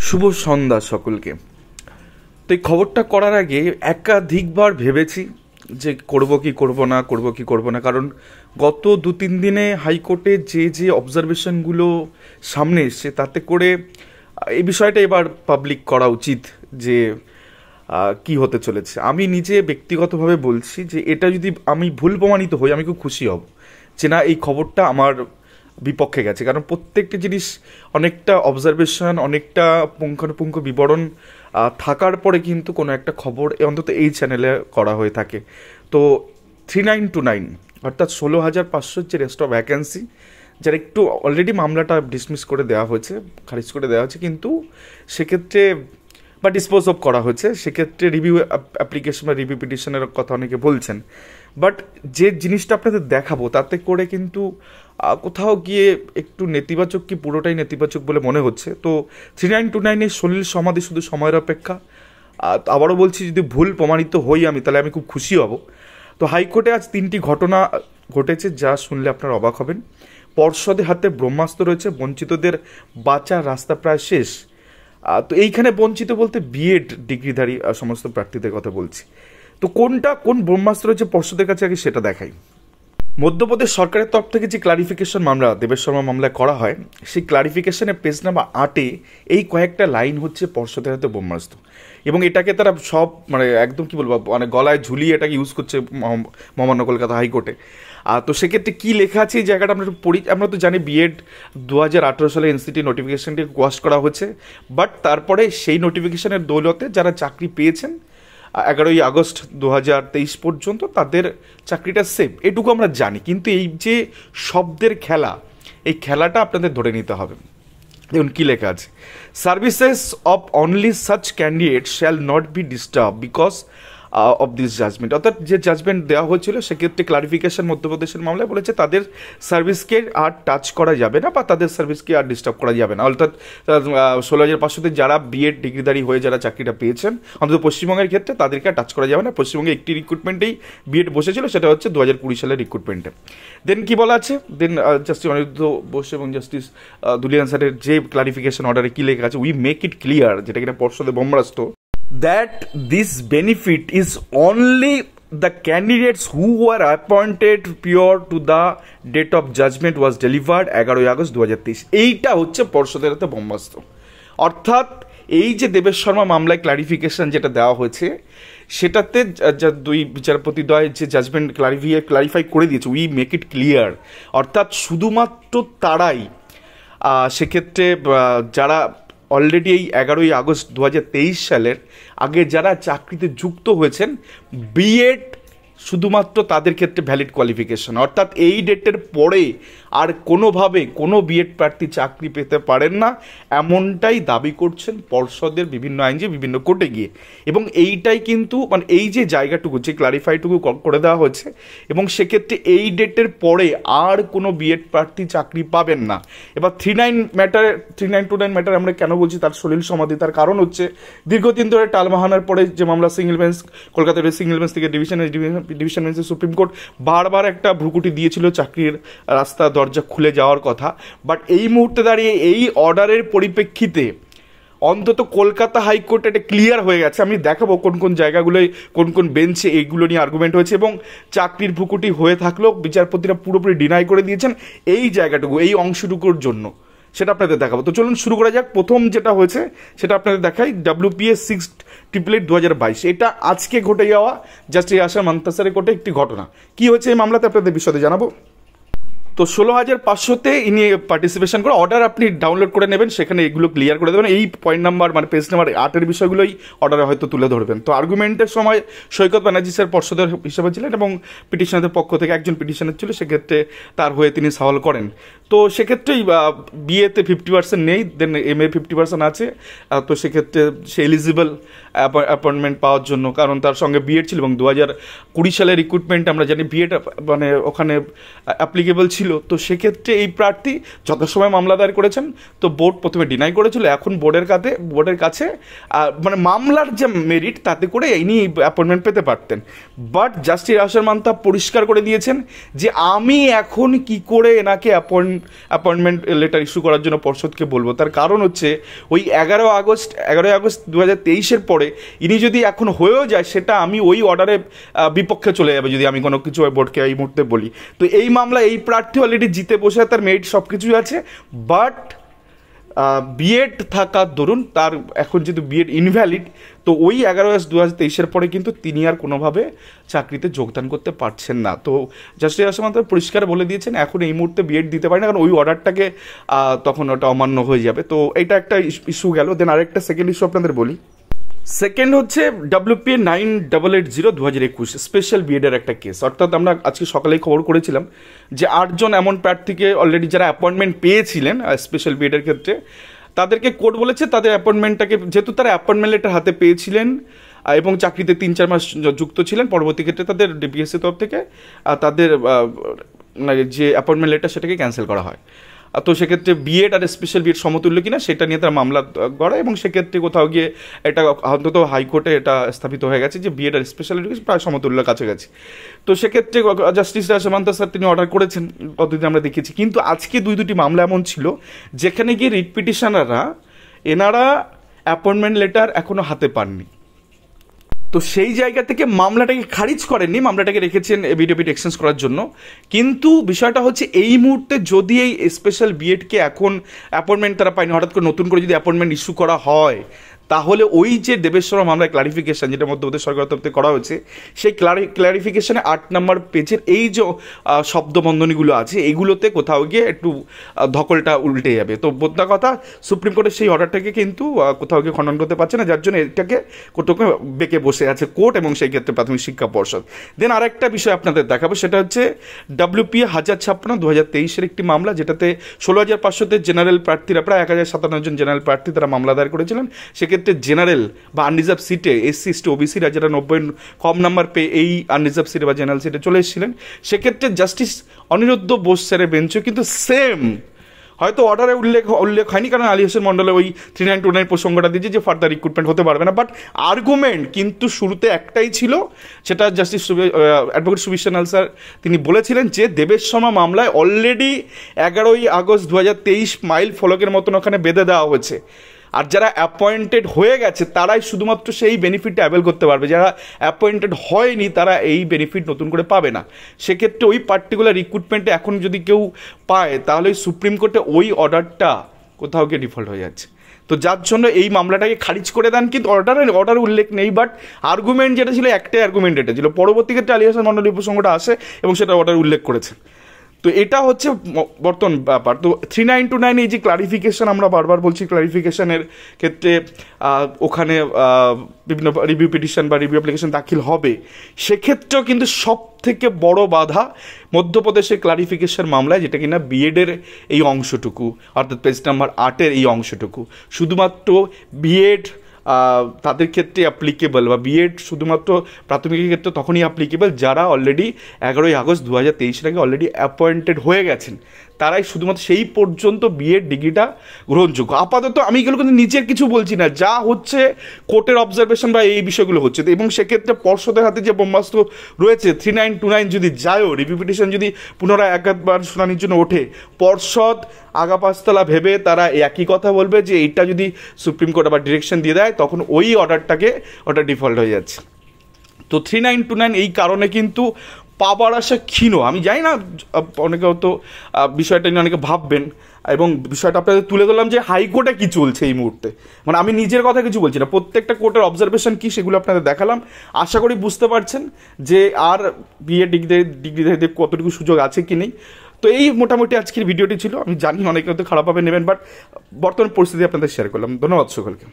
শুভ সন্ধ্যা সকলকে। তো এই খবরটা করার আগে একাধিকবার ভেবেছি যে করব কি করব না, কারণ গত 2-3 দিনে হাইকোর্টে যে অবজারভেশনগুলো সামনে এসছে তাতে করে এই বিষয়টা এবার পাবলিক করা উচিত যে কি হতে চলেছে। আমি নিজে ব্যক্তিগতভাবে বলছি যে এটা যদি আমি ভুল প্রমাণিত হই আমি খুব খুশি হব যে না, এই খবরটা আমার বিপক্ষে গেছে, কারণ প্রত্যেকটি জিনিস অনেকটা অবজারভেশন, অনেকটা পুঙ্খানুপুঙ্খ বিবরণ থাকার পরে কিন্তু কোনো একটা খবর অন্তত এই চ্যানেলে করা হয়ে থাকে। তো 3929 অর্থাৎ 16,500 যে রেস্ট অফ ভ্যাকেন্সি, যার একটু অলরেডি মামলাটা ডিসমিস করে দেওয়া হয়েছে, খারিজ করে দেওয়া হয়েছে, কিন্তু সেক্ষেত্রে বা ডিসপোজ অফ করা হয়েছে, সেক্ষেত্রে রিভিউ অ্যাপ্লিকেশন বা রিভিউ পিটিশনের কথা অনেকে বলছেন। বাট যে জিনিসটা আপনাদের দেখাবো তাতে করে কিন্তু কোথাও গিয়ে একটু নেতিবাচক, কি পুরোটাই নেতিবাচক বলে মনে হচ্ছে। তো 3929 সলিল সমাধি শুধু সময়ের অপেক্ষা। আবারও বলছি, যদি ভুল প্রমাণিত হই আমি, তাহলে আমি খুব খুশি হব। তো হাইকোর্টে আজ 3টি ঘটনা ঘটেছে যা শুনলে আপনারা অবাক হবেন। পর্ষদের হাতে ব্রহ্মাস্ত্র রয়েছে, বঞ্চিতদের বাঁচার রাস্তা প্রায় শেষ। তো এইখানে বঞ্চিত বলতে বিএড ডিগ্রিধারী সমস্ত প্রার্থীদের কথা বলছি। তো কোন ব্রহ্মাস্ত্র রয়েছে পর্ষদের কাছে, আগে সেটা দেখাই। মধ্যপ্রদেশ সরকারের তরফ থেকে যে ক্লারিফিকেশন মামলা দেবেশ শর্মা মামলায় করা হয়, সেই ক্লারিফিকেশনের পেজ নাম্বার 8-এ এই কয়েকটা লাইন হচ্ছে পর্ষদের হাতে ব্রহ্মাস্ত্র, এবং এটাকে তারা সব একদম কি বলবো, গলায় ঝুলিয়ে এটাকে ইউজ করছে মহামান্য কলকাতা হাইকোর্টে। তো সেক্ষেত্রে কী লেখা আছে এই জায়গাটা আমরা একটু পড়ি। আমরা তো জানি বিএড 2018 সালে এনসিটি নোটিফিকেশনটি কোয়াশ করা হয়েছে, বাট তারপরে সেই নোটিফিকেশনের দৌলতে যারা চাকরি পেয়েছেন 11ই আগস্ট 2023 পর্যন্ত তাদের চাকরিটা সেভ, এটুকু আমরা জানি। কিন্তু এই যে শব্দের খেলা, এই খেলাটা আপনাদের ধরে নিতে হবে। দেখুন কী লেখা আছে, services of only such candidate shall not be disturb because of this judgment. অর্থাৎ যে জাজমেন্ট দেওয়া হয়েছিল সেক্ষেত্রে ক্লারিফিকেশন মধ্যপ্রদেশের মামলায় বলেছে তাদের সার্ভিসকে আর টাচ করা যাবে না বা তাদের সার্ভিসকে আর ডিস্টার্ব করা যাবে না। অর্থাৎ 16,500-তে যারা বিএড ডিগ্রিধারী হয়ে যারা চাকরিটা পেয়েছেন অন্তত পশ্চিমবঙ্গের ক্ষেত্রে তাদেরকে আর টাচ করা যাবে না। পশ্চিমবঙ্গে একটি রিক্রুটমেন্টেই বিএড বসেছিল, সেটা হচ্ছে 2020 সালের রিক্রুটমেন্টে। দেন কি বলা আছে, দেন জাস্টিস অনিরুদ্ধ বোস এবং জাস্টিস দুলিয়ান স্যারের যে ক্লারিফিকেশন অর্ডারে কী লেখা আছে, উই মেক ইট ক্লিয়ার, যেটা কিনা পর্ষদে ব্রহ্মাস্ত্র, that this benefit is only the candidates who were appointed prior to the date of judgment was delivered 11ই আগস্ট 2023। এইটা হচ্ছে পর্ষদের হাতে ব্রহ্মাস্ত্র। অর্থাৎ এই যে দেবেশ শর্মা মামলায় ক্লারিফিকেশন যেটা দেওয়া হয়েছে, সেটাতে যা দুই বিচারপতিদ্বয় যে জাজমেন্ট ক্লারিফাই করে দিয়েছে, উই মেক ইট ক্লিয়ার, অর্থাৎ শুধুমাত্র তারাই সেক্ষেত্রে যারা অলরেডি এই 11ই আগস্ট 2023 সালের আগে যারা চাকরিতে যুক্ত হয়েছেন, বিএড শুধুমাত্র তাদের ক্ষেত্রে ভ্যালিড কোয়ালিফিকেশন। অর্থাৎ এই ডেটের পরে আর কোনোভাবে কোনো বিএড প্রার্থী চাকরি পেতে পারেন না, এমনটাই দাবি করছেন পর্ষদের বিভিন্ন আইনজীবী বিভিন্ন কোর্টে গিয়ে। এবং এইটাই কিন্তু এই যে জায়গাটুকু, যে ক্লারিফাইটুকু করে দেওয়া হয়েছে, এবং সেক্ষেত্রে এই ডেটের পরে আর কোনো বিএড প্রার্থী চাকরি পাবেন না। এবার 3929 ম্যাটার আমরা কেন বলছি, তার সলিল সমাধি, তার কারণ হচ্ছে দীর্ঘদিন ধরে টালমাহানার পরে যে মামলা সিঙ্গেল বেঞ্চ, কলকাতার সিঙ্গেল বেঞ্চ থেকে ডিভিশন বেঞ্চে সুপ্রিম কোর্ট বারবার একটা ভ্রুকুটি দিয়েছিল চাকরির রাস্তা দরজা খুলে যাওয়ার কথা। বাট এই মুহূর্তে দাঁড়িয়ে এই অর্ডারের পরিপ্রেক্ষিতে অন্তত কলকাতা হাইকোর্ট এটা ক্লিয়ার হয়ে গেছে। আমি দেখাবো কোন জায়গাগুলোয় কোন বেঞ্চে এইগুলো নিয়ে আর্গুমেন্ট হয়েছে, এবং চাকরির ভ্রুকুটি হয়ে থাকলেও বিচারপতিরা পুরোপুরি ডিনাই করে দিয়েছেন এই জায়গাটুকু, এই অংশটুকুর জন্য, সেটা আপনাদের দেখাবো। তো চলুন শুরু করা যাক। প্রথম যেটা হয়েছে সেটা আপনাদের দেখাই, WPS 688 2022, এটা আজকে ঘটে যাওয়া জাস্ট এই আসার মান্তাসারের কোর্টে একটি ঘটনা। কি হয়েছে এই মামলাতে আপনাদের বিশদে জানাবো। তো 16,500-তে ইনি পার্টিসিপেশন করে অর্ডার আপনি ডাউনলোড করে নেবেন, সেখানে এগুলো ক্লিয়ার করে দেবেন। এই পয়েন্ট নাম্বার পেজ নাম্বার 8-এর বিষয়গুলোই অর্ডারে হয়তো তুলে ধরবেন। তো আর্গুমেন্টের সময় সৈকত ব্যানার্জি স্যার পর্ষদের হিসেবে ছিলেন এবং পিটিশনারদের পক্ষ থেকে একজন পিটিশনার ছিল, সেক্ষেত্রে তার হয়ে তিনি সওয়াল করেন। তো সেক্ষেত্রেই বিএতে 50% নেই, দেন MA 50% আছে। তো সেক্ষেত্রে সে এলিজিবল অ্যাপয়েন্টমেন্ট পাওয়ার জন্য, কারণ তার সঙ্গে বিএড ছিল, এবং 2020 সালের রিক্রুটমেন্ট আমরা জানি বিএড ওখানে অ্যাপ্লিকেবল ছিল ছিল। তো সেক্ষেত্রে এই প্রার্থী যথাসময়ে মামলা দায়ের করেছেন, তো বোর্ড প্রথমে ডিনাই করেছিল, এখন বোর্ডের কাছে মানে মামলার যে মেরিট তাতে করে ইনি অ্যাপয়েন্টমেন্ট পেতে পারতেন। বাট জাস্টিস আশার মান্তা পরিষ্কার করে দিয়েছেন যে আমি এখন কি করে এনাকে অ্যাপয়েন্টমেন্ট লেটার ইস্যু করার জন্য পর্ষদকে বলবো। তার কারণ হচ্ছে ওই 11ই আগস্ট 2023-এর পরে ইনি যদি এখন হয়েও যায়, সেটা আমি ওই অর্ডারের বিপক্ষে চলে যাবে যদি আমি কোনো কিছু বোর্ডকে এই মুহূর্তে বলি। তো এই মামলা এই প্রার্থী অলরেডি জিতে বসে, তার মেরিট সব কিছুই আছে, বাট বিএড থাকার দরুন তার এখন যেহেতু বিএড ইনভ্যালিড, তো ওই 11 আগস্ট 2023-এর পরে কিন্তু তিনি আর কোনোভাবে চাকরিতে যোগদান করতে পারছেন না। তো জাস্টিস আসাম পরিষ্কার বলে দিয়েছেন এখন এই মুহূর্তে বিএড দিতে পারে না, কারণ ওই অর্ডারটাকে তখন ওটা অমান্য হয়ে যাবে। তো এইটা একটা ইস্যু গেল। দেন আরেকটা সেকেন্ড ইস্যু আপনাদের বলি। সেকেন্ড হচ্ছে WPA 9880/2021 স্পেশাল বিএডের একটা কেস। অর্থাৎ আমরা আজকে সকালেই খবর করেছিলাম যে 8 জন এমন প্রার্থীকে অলরেডি যারা অ্যাপয়েন্টমেন্ট পেয়েছিলেন স্পেশাল বিএডের ক্ষেত্রে, তাদেরকে কোর্ট বলেছে তাদের অ্যাপয়েন্টমেন্টটাকে, যেহেতু তারা অ্যাপয়েন্টমেন্ট লেটার হাতে পেয়েছিলেন এবং চাকরিতে 3-4 মাস যুক্ত ছিলেন, পরবর্তী ক্ষেত্রে তাদের ডিপিএসসি তরফ থেকে তাদের যে অ্যাপয়েন্টমেন্ট লেটার সেটাকে ক্যান্সেল করা হয়। তো সেক্ষেত্রে বিএড আর স্পেশাল বিএড সমতুল্য কিনা সেটা নিয়ে তারা মামলা করে, এবং সেক্ষেত্রে কোথাও গিয়ে এটা অন্তত হাইকোর্টে এটা স্থাপিত হয়ে গেছে যে বিএড আর স্পেশাল এডুকেশন প্রায় সমতুল্য কাছাকাছি। তো সেক্ষেত্রে জাস্টিস সামান্তা স্যার তিনি অর্ডার করেছেন, পদ্ধতি আমরা দেখেছি। কিন্তু আজকে দুটি মামলা এমন ছিল যেখানে গিয়ে রিট পিটিশনাররা এনারা অ্যাপয়েন্টমেন্ট লেটার এখনো হাতে পাননি। তো সেই জায়গা থেকে মামলাটাকে খারিজ করেননি, মামলাটাকে রেখেছেন এফিডেভিট এক্সচেঞ্জ করার জন্য। কিন্তু বিষয়টা হচ্ছে এই মুহূর্তে যদি এই স্পেশাল বিএডকে এখন অ্যাপয়েন্টমেন্ট তারা পায়নি, হঠাৎ করে নতুন করে যদি অ্যাপয়েন্টমেন্ট ইস্যু করা হয়, তাহলে ওই যে দেবেশ শর্মা মামলায় ক্লারিফিকেশন যেটা মধ্যপ্রদেশ সরকারের তরফ থেকে করা হয়েছে, সেই ক্লারিফিকেশনে 8 নম্বর পেজের এই যে শব্দবন্ধনীগুলো আছে, এগুলোতে কোথাও গিয়ে একটু ধকলটা উল্টে যাবে। তো বোদ্ধা কথা সুপ্রিম কোর্টের সেই অর্ডারটাকে কিন্তু কোথাও গিয়ে খণ্ডন করতে পারছে না, যার জন্য এটাকে কোর্টকে বেঁকে বসে আছে কোর্ট এবং সেই ক্ষেত্রে প্রাথমিক শিক্ষা পর্ষদ। দেন আরেকটা বিষয় আপনাদের দেখাবো, সেটা হচ্ছে WPA 1056/2023-এর একটি মামলা, যেটাতে 16,500 জেনারেল প্রার্থীরা, প্রায় 1057 জন জেনারেল প্রার্থী তারা মামলা দায়ের করেছিলেন। সেক্ষেত্রে জেনারেল বা আনরিজার্ভ সিটে SC ST OBCরা যারা 90 কম নাম্বার পেয়ে এই আনরিজার্ভ সিটে বা জেনারেল সিটে চলে এসেছিলেন, সেক্ষেত্রে জাস্টিস অনিরুদ্ধ বোস স্যারের বেঞ্চও কিন্তু সেম, হয়তো অর্ডারে উল্লেখ হয়নি কারণ আলী হোসেন মন্ডলে ওই 3929 প্রসঙ্গটা দিয়েছে যে ফার্দার রিক্রুটমেন্ট হতে পারবে না, বাট আর্গুমেন্ট কিন্তু শুরুতে একটাই ছিল, সেটা জাস্টিস অ্যাডভোকেট সুবিশাল স্যার তিনি বলেছিলেন যে দেবেশ শর্মা মামলায় অলরেডি 11ই আগস্ট 2023 মাইল ফলকের মতন ওখানে বেঁধে দেওয়া হয়েছে, আর যারা অ্যাপয়েন্টেড হয়ে গেছে তারাই শুধুমাত্র সেই বেনিফিটটা অ্যাভেল করতে পারবে, যারা অ্যাপয়েন্টেড হয়নি তারা এই বেনিফিট নতুন করে পাবে না। সেক্ষেত্রে ওই পার্টিকুলার রিক্রুটমেন্টে এখন যদি কেউ পায়, তাহলে সুপ্রিম কোর্টে ওই অর্ডারটা কোথাও গিয়ে ডিফল্ট হয়ে যাচ্ছে। তো যার জন্য এই মামলাটাকে খারিজ করে দেন, কিন্তু অর্ডার উল্লেখ নেই, বাট আর্গুমেন্ট যেটা ছিল একটাই আর্গুমেন্ট এটা ছিল। পরবর্তী ক্ষেত্রে আলী হাসান মন্ডলী প্রসঙ্গটা আসে এবং সেটা অর্ডার উল্লেখ করেছে। তো এটা হচ্ছে বর্তমান ব্যাপার। তো 3929 এই যে ক্লারিফিকেশন, আমরা বারবার বলছি ক্লারিফিকেশনের ক্ষেত্রে ওখানে বিভিন্ন রিভিউ পিটিশন বা রিভিউ অ্যাপ্লিকেশন দাখিল হবে, সেক্ষেত্রেও কিন্তু সব থেকে বড় বাধা মধ্যপ্রদেশের ক্লারিফিকেশন মামলায়, যেটা কিনা বিএডের এই অংশটুকু, অর্থাৎ পেজ নাম্বার 8-এর এই অংশটুকু শুধুমাত্র বিএড তাদের ক্ষেত্রে অ্যাপ্লিকেবল, বা বিএড শুধুমাত্র প্রাথমিকের ক্ষেত্রে তখনই অ্যাপ্লিকেবল যারা অলরেডি 11ই আগস্ট 2023 আগে অলরেডি অ্যাপয়েন্টেড হয়ে গেছেন, তারাই শুধুমাত্র সেই পর্যন্ত বিএড ডিগ্রিটা গ্রহণযোগ্য। আপাতত আমি এগুলো কিন্তু নিজের কিছু বলছি না, যা হচ্ছে কোর্টের অবজারভেশন বা এই বিষয়গুলো হচ্ছে। এবং সেক্ষেত্রে পর্ষদের হাতে যে ব্রহ্মাস্ত্র রয়েছে 3929 যদি যায়ও, রিভিউ পিটিশন যদি পুনরায় একবার শুনানির জন্য ওঠে, পর্ষদ আগা পাঁচতলা ভেবে তারা একই কথা বলবে যে এইটা যদি সুপ্রিম কোর্ট আবার ডিরেকশন দিয়ে দেয়, তখন ওই অর্ডারটাকে ওটা ডিফল্ট হয়ে যাচ্ছে। তো 3929 এই কারণে কিন্তু পাবার আশা ক্ষীণ। আমি জানি না, অনেকে হয়তো বিষয়টা নিয়ে অনেকে ভাববেন, এবং বিষয়টা আপনাদের তুলে ধরলাম যে হাইকোর্টে কী চলছে এই মুহূর্তে, মানে আমি নিজের কথা কিছু বলছি না, প্রত্যেকটা কোর্টের অবজারভেশন কী সেগুলো আপনাদের দেখালাম। আশা করি বুঝতে পারছেন যে আর বিএ ডিগ্রি কতটুকু সুযোগ আছে কি নেই। তো এই মোটামুটি আজকের ভিডিওটি ছিল। আমি জানি অনেকে হয়তো খারাপভাবে নেবেন, বাট বর্তমান পরিস্থিতি আপনাদের শেয়ার করলাম। ধন্যবাদ সকলকে।